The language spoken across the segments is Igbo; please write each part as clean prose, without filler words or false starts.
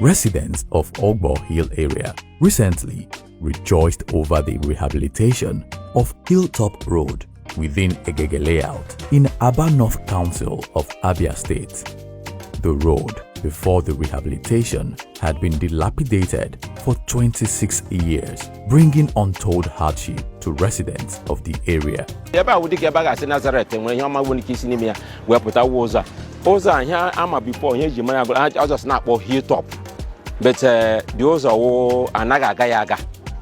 Residents of Ogbo Hill area recently rejoiced over the rehabilitation of HillTop Road within Egege layout in Aba North Council of Abia State. The road before the rehabilitation had been dilapidated for 26 years, bringing untold hardship to residents of the area. Hilltop, but the others anagaga.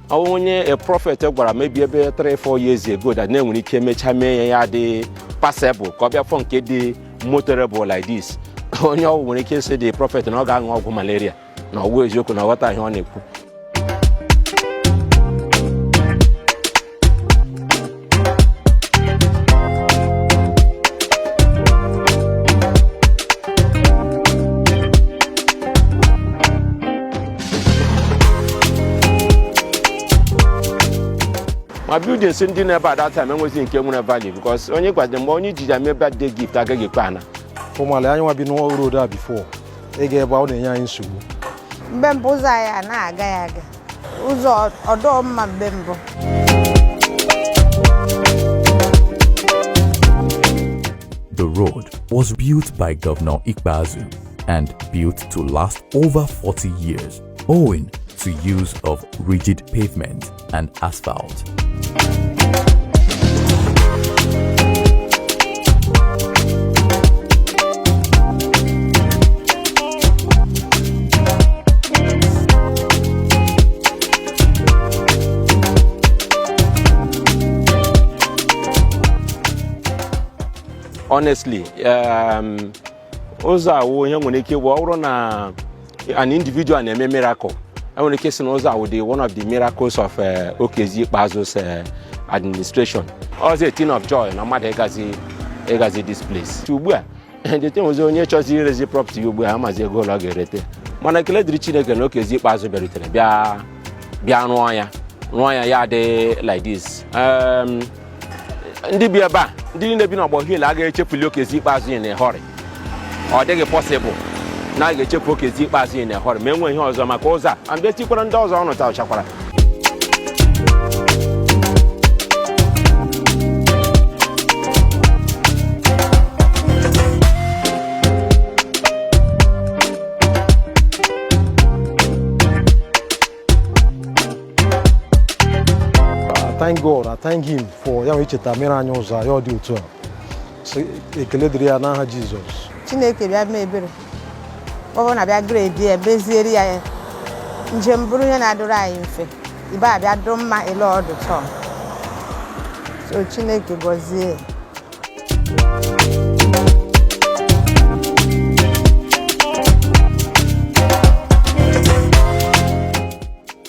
Only a prophet maybe about 3-4 years ago that name when he came the passable, copy from KD motorable like this. Only when he can say the prophet and all gang of malaria. No ways you can what I want. My building sending about that time I was in Kemuna Valley because only got the money did I make birthday gift I get pana. For my life, I've been all road there before. They get about the young issue. Bemboza and Agayaga. Uzo or my bembo. The road was built by Governor Ikpeazu and built to last over 40 years, owing to use of rigid pavement and asphalt. Honestly, Oza an individual and a miracle. I want to case Oza one of the miracles of OKZ Bazo's administration. Also a thing of joy, no matter Egazi this place. And the thing was only choosing property you will as a go log. Manakele Richine can OKZ Bazo Beritre. Bianoya, Roya Yade like this. Ndi biaba didn't be about here like a chip look as if in a hurry. Or they get possible. Now you chip look as if in a hurry. Men when he was on my cosa, and the people on doors on a chakra. Thank God, I thank Him for young Ichita Miranyos, I all do too. So, a Jesus. Chineke bia mebere. Owo na bia grade e bezieri ya. Njemburu ya na adora ayi mfe. Iba bia domma ele odu to. So Chineke gozie.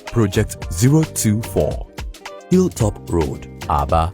Project 024 HillTop Road Aba